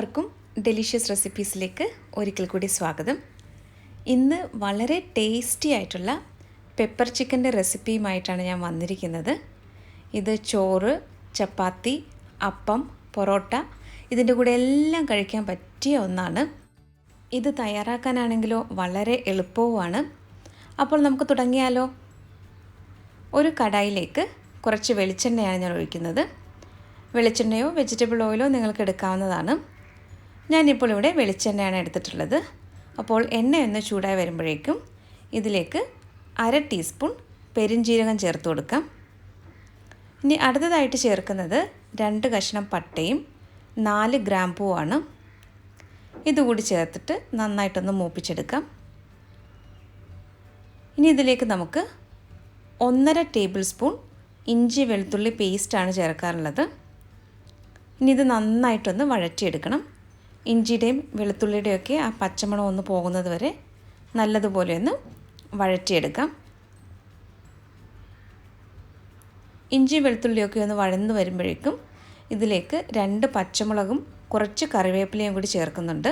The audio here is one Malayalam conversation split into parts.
എല്ലാവർക്കും ഡെലിഷ്യസ് റെസിപ്പീസിലേക്ക് ഒരിക്കൽ കൂടി സ്വാഗതം. ഇന്ന് വളരെ ടേസ്റ്റി ആയിട്ടുള്ള പെപ്പർ ചിക്കൻ്റെ റെസിപ്പിയുമായിട്ടാണ് ഞാൻ വന്നിരിക്കുന്നത്. ഇത് ചോറ്, ചപ്പാത്തി, അപ്പം, പൊറോട്ട ഇതിൻ്റെ കൂടെ എല്ലാം കഴിക്കാൻ പറ്റിയ ഒന്നാണ്. ഇത് തയ്യാറാക്കാനാണെങ്കിലോ വളരെ എളുപ്പവുമാണ്. അപ്പോൾ നമുക്ക് തുടങ്ങിയാലോ? ഒരു കടായിലേക്ക് കുറച്ച് വെളിച്ചെണ്ണയാണ് ഞാൻ ഒഴിക്കുന്നത്. വെളിച്ചെണ്ണയോ വെജിറ്റബിൾ ഓയിലോ നിങ്ങൾക്ക് എടുക്കാവുന്നതാണ്. ഞാനിപ്പോൾ ഇവിടെ വെളിച്ചെണ്ണയാണ് എടുത്തിട്ടുള്ളത്. അപ്പോൾ എണ്ണയൊന്ന് ചൂടായി വരുമ്പോഴേക്കും ഇതിലേക്ക് 1/2 ടീസ്പൂൺ പെരുംജീരകം ചേർത്ത് കൊടുക്കാം. ഇനി അടുത്തതായിട്ട് ചേർക്കുന്നത് 2 കഷ്ണം പട്ടയും 4 ഗ്രാമ്പൂവാണ്. ഇതുകൂടി ചേർത്തിട്ട് നന്നായിട്ടൊന്ന് മൂപ്പിച്ചെടുക്കാം. ഇനി ഇതിലേക്ക് നമുക്ക് 1.5 ടേബിൾ സ്പൂൺ ഇഞ്ചി വെളുത്തുള്ളി പേസ്റ്റാണ് ചേർക്കാറുള്ളത്. ഇനി ഇത് നന്നായിട്ടൊന്ന് വഴറ്റിയെടുക്കണം. ഇഞ്ചിയുടെയും വെളുത്തുള്ളിയുടെയൊക്കെ ആ പച്ചമണം ഒന്ന് പോകുന്നത് വരെ നല്ലതുപോലെ ഒന്ന് വഴറ്റിയെടുക്കാം. ഇഞ്ചി വെളുത്തുള്ളിയൊക്കെ ഒന്ന് വഴന്ന് വരുമ്പോഴേക്കും ഇതിലേക്ക് 2 പച്ചമുളകും കുറച്ച് കറിവേപ്പിലയും കൂടി ചേർക്കുന്നുണ്ട്.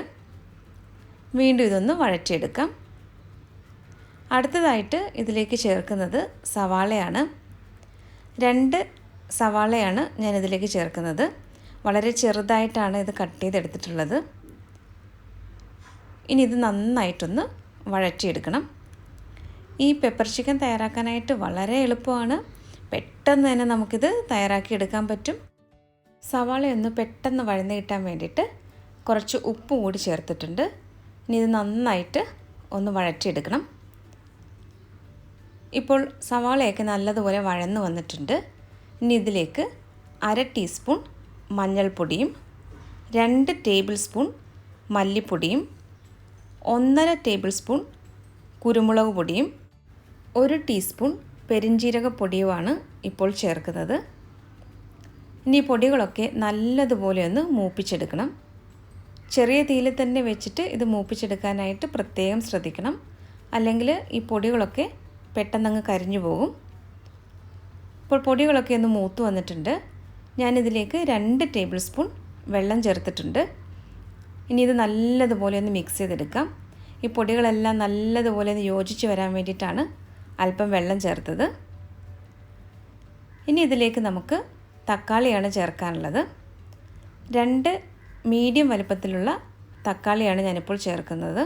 വീണ്ടും ഇതൊന്ന് വഴറ്റിയെടുക്കാം. അടുത്തതായിട്ട് ഇതിലേക്ക് ചേർക്കുന്നത് സവാളയാണ്. 2 സവാളയാണ് ഞാനിതിലേക്ക് ചേർക്കുന്നത്. വളരെ ചെറുതായിട്ടാണ് ഇത് കട്ട് ചെയ്തെടുത്തിട്ടുള്ളത്. ഇനി ഇത് നന്നായിട്ടൊന്ന് വഴറ്റിയെടുക്കണം. ഈ പെപ്പർ ചിക്കൻ തയ്യാറാക്കാനായിട്ട് വളരെ എളുപ്പമാണ്. പെട്ടെന്ന് തന്നെ നമുക്കിത് തയ്യാറാക്കിയെടുക്കാൻ പറ്റും. സവാളയൊന്ന് പെട്ടെന്ന് വഴന്ന് കിട്ടാൻ വേണ്ടിയിട്ട് കുറച്ച് ഉപ്പ് കൂടി ചേർത്തിട്ടുണ്ട്. ഇനി ഇത് നന്നായിട്ട് ഒന്ന് വഴറ്റിയെടുക്കണം. ഇപ്പോൾ സവാളയൊക്കെ നല്ലതുപോലെ വഴന്ന് വന്നിട്ടുണ്ട്. ഇനി ഇതിലേക്ക് 1/2 ടീസ്പൂൺ മഞ്ഞൾപ്പൊടിയും 2 ടേബിൾ സ്പൂൺ മല്ലിപ്പൊടിയും 1.5 ടേബിൾ സ്പൂൺ കുരുമുളക് പൊടിയും 1 ടീസ്പൂൺ പെരുംജീരകപ്പൊടിയുമാണ് ഇപ്പോൾ ചേർക്കുന്നത്. ഇനി പൊടികളൊക്കെ നല്ലതുപോലെ ഒന്ന് മൂപ്പിച്ചെടുക്കണം. ചെറിയ തീയിൽ തന്നെ വെച്ചിട്ട് ഇത് മൂപ്പിച്ചെടുക്കാനായിട്ട് പ്രത്യേകം ശ്രദ്ധിക്കണം. അല്ലെങ്കിൽ ഈ പൊടികളൊക്കെ പെട്ടെന്നങ്ങ് കരിഞ്ഞു പോകും. ഇപ്പോൾ പൊടികളൊക്കെ ഒന്ന് മൂത്ത് വന്നിട്ടുണ്ട്. ഞാനിതിലേക്ക് 2 ടേബിൾ സ്പൂൺ വെള്ളം ചേർത്തിട്ടുണ്ട്. ഇനി ഇത് നല്ലതുപോലെ ഒന്ന് മിക്സ് ചെയ്തെടുക്കാം. ഈ പൊടികളെല്ലാം നല്ലതുപോലെ ഒന്ന് യോജിച്ച് വരാൻ വേണ്ടിയിട്ടാണ് അല്പം വെള്ളം ചേർത്തത്. ഇനി ഇതിലേക്ക് നമുക്ക് തക്കാളിയാണ് ചേർക്കാനുള്ളത്. 2 മീഡിയം വലുപ്പത്തിലുള്ള തക്കാളിയാണ് ഞാനിപ്പോൾ ചേർക്കുന്നത്.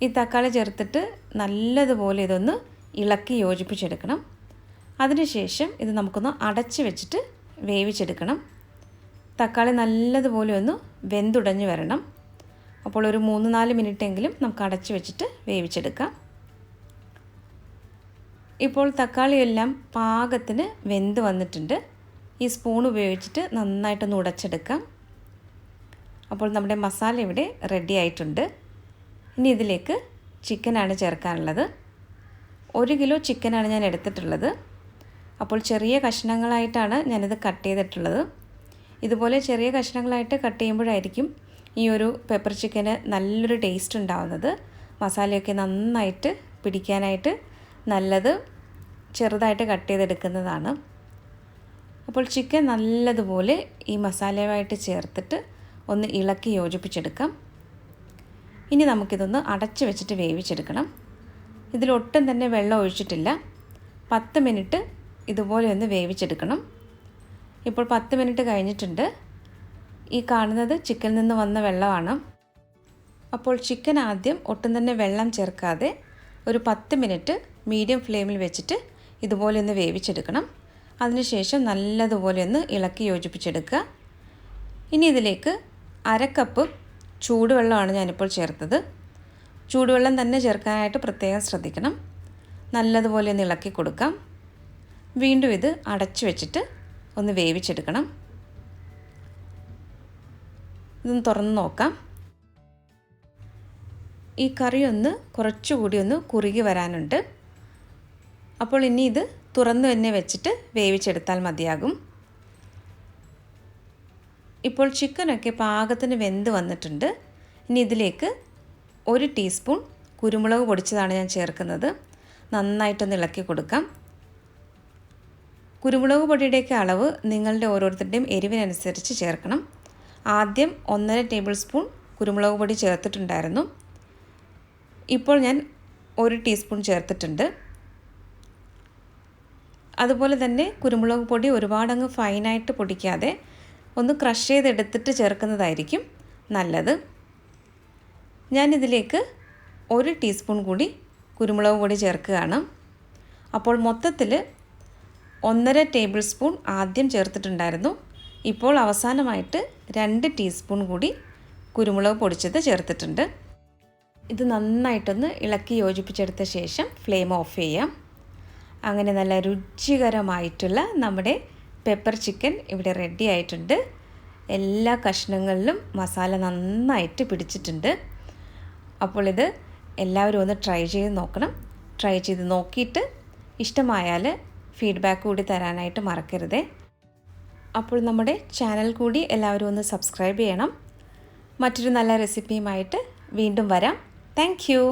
ഈ തക്കാളി ചേർത്തിട്ട് നല്ലതുപോലെ ഇതൊന്ന് ഇളക്കി യോജിപ്പിച്ചെടുക്കണം. അതിനുശേഷം ഇത് നമുക്കൊന്ന് അടച്ച് വെച്ചിട്ട് വേവിച്ചെടുക്കണം. തക്കാളി നല്ലതുപോലെ ഒന്ന് വെന്തുടഞ്ഞ് വരണം. അപ്പോൾ ഒരു 3-4 മിനിറ്റെങ്കിലും നമുക്ക് അടച്ച് വെച്ചിട്ട് വേവിച്ചെടുക്കാം. ഇപ്പോൾ തക്കാളിയെല്ലാം പാകത്തിന് വെന്ത് വന്നിട്ടുണ്ട്. ഈ സ്പൂൺ ഉപയോഗിച്ചിട്ട് നന്നായിട്ടൊന്ന് ഉടച്ചെടുക്കാം. അപ്പോൾ നമ്മുടെ മസാല ഇവിടെ റെഡി ആയിട്ടുണ്ട്. ഇനി ഇതിലേക്ക് ചിക്കനാണ് ചേർക്കാനുള്ളത്. 1 കിലോ ചിക്കനാണ് ഞാൻ എടുത്തിട്ടുള്ളത്. അപ്പോൾ ചെറിയ കഷ്ണങ്ങളായിട്ടാണ് ഞാനിത് കട്ട് ചെയ്തിട്ടുള്ളത്. ഇതുപോലെ ചെറിയ കഷ്ണങ്ങളായിട്ട് കട്ട് ചെയ്യുമ്പോഴായിരിക്കും ഈ ഒരു പെപ്പർ ചിക്കന് നല്ലൊരു ടേസ്റ്റ് ഉണ്ടാവുന്നത്. മസാലയൊക്കെ നന്നായിട്ട് പിടിക്കാനായിട്ട് നല്ലത് ചെറുതായിട്ട് കട്ട് ചെയ്തെടുക്കുന്നതാണ്. അപ്പോൾ ചിക്കൻ നല്ലതുപോലെ ഈ മസാലയുമായിട്ട് ചേർത്തിട്ട് ഒന്ന് ഇളക്കി യോജിപ്പിച്ചെടുക്കാം. ഇനി നമുക്കിതൊന്ന് അടച്ച് വെച്ചിട്ട് വേവിച്ചെടുക്കണം. ഇതിലൊട്ടും തന്നെ വെള്ളം ഒഴിച്ചിട്ടില്ല. 10 മിനിറ്റ് ഇതുപോലെ ഒന്ന് വേവിച്ചെടുക്കണം. ഇപ്പോൾ 10 മിനിറ്റ് കഴിഞ്ഞിട്ടുണ്ട്. ഈ കാണുന്നത് ചിക്കനിൽ നിന്ന് വന്ന വെള്ളമാണ്. അപ്പോൾ ചിക്കൻ ആദ്യം ഒട്ടും തന്നെ വെള്ളം ചേർക്കാതെ ഒരു 10 മിനിറ്റ് മീഡിയം ഫ്ലെയിമിൽ വെച്ചിട്ട് ഇതുപോലെ ഒന്ന് വേവിച്ചെടുക്കണം. അതിനുശേഷം നല്ലതുപോലെ ഒന്ന് ഇളക്കി യോജിപ്പിച്ചെടുക്കുക. ഇനി ഇതിലേക്ക് 1/2 കപ്പ് ചൂടുവെള്ളമാണ് ഞാനിപ്പോൾ ചേർത്തത്. ചൂടുവെള്ളം തന്നെ ചേർക്കാനായിട്ട് പ്രത്യേകം ശ്രദ്ധിക്കണം. നല്ലതുപോലെ ഒന്ന് ഇളക്കി കൊടുക്കാം. വീണ്ടും ഇത് അടച്ചു വെച്ചിട്ട് ഒന്ന് വേവിച്ചെടുക്കണം. ഇതൊന്ന് തുറന്ന് നോക്കാം. ഈ കറി ഒന്ന് കുറച്ചുകൂടി ഒന്ന് കുറുകി വരാനുണ്ട്. അപ്പോൾ ഇനി ഇത് തുറന്ന് തന്നെ വെച്ചിട്ട് വേവിച്ചെടുത്താൽ മതിയാകും. ഇപ്പോൾ ചിക്കനൊക്കെ പാകത്തിന് വെന്ത് വന്നിട്ടുണ്ട്. ഇനി ഇതിലേക്ക് 1 ടീസ്പൂൺ കുരുമുളക് പൊടിച്ചതാണ് ഞാൻ ചേർക്കുന്നത്. നന്നായിട്ടൊന്ന് ഇളക്കി കൊടുക്കാം. കുരുമുളക് പൊടിയുടെയൊക്കെ അളവ് നിങ്ങളുടെ ഓരോരുത്തരുടെയും എരിവിനനുസരിച്ച് ചേർക്കണം. ആദ്യം 1.5 ടേബിൾ സ്പൂൺ കുരുമുളക് പൊടി ചേർത്തിട്ടുണ്ടായിരുന്നു. ഇപ്പോൾ ഞാൻ 1 ടീസ്പൂൺ ചേർത്തിട്ടുണ്ട്. അതുപോലെ തന്നെ കുരുമുളക് പൊടി ഒരുപാടങ്ങ് ഫൈനായിട്ട് പൊടിക്കാതെ ഒന്ന് ക്രഷ് ചെയ്തെടുത്തിട്ട് ചേർക്കുന്നതായിരിക്കും നല്ലത്. ഞാനിതിലേക്ക് 1 ടീസ്പൂൺ കൂടി കുരുമുളക് പൊടി ചേർക്കുകയാണ്. അപ്പോൾ മൊത്തത്തിൽ 1.5 ടേബിൾ സ്പൂൺ ആദ്യം ചേർത്തിട്ടുണ്ടായിരുന്നു. ഇപ്പോൾ അവസാനമായിട്ട് 2 ടീസ്പൂൺ കൂടി കുരുമുളക് പൊടിച്ചത് ചേർത്തിട്ടുണ്ട്. ഇത് നന്നായിട്ടൊന്ന് ഇളക്കി യോജിപ്പിച്ചെടുത്ത ശേഷം ഫ്ലെയിം ഓഫ് ചെയ്യാം. അങ്ങനെ നല്ല രുചികരമായിട്ടുള്ള നമ്മുടെ പെപ്പർ ചിക്കൻ ഇവിടെ റെഡി ആയിട്ടുണ്ട്. എല്ലാ കഷ്ണങ്ങളിലും മസാല നന്നായിട്ട് പിടിച്ചിട്ടുണ്ട്. അപ്പോൾ ഇത് എല്ലാവരും ഒന്ന് ട്രൈ ചെയ്ത് നോക്കണം. ട്രൈ ചെയ്ത് നോക്കിയിട്ട് ഇഷ്ടമായാൽ ഫീഡ്ബാക്ക് കൂടി തരാനായിട്ട് മറക്കരുതേ. അപ്പോൾ നമ്മുടെ ചാനൽ കൂടി എല്ലാവരും ഒന്ന് സബ്സ്ക്രൈബ് ചെയ്യണം. മറ്റൊരു നല്ല റെസിപ്പിയുമായിട്ട് വീണ്ടും വരാം. Thank you.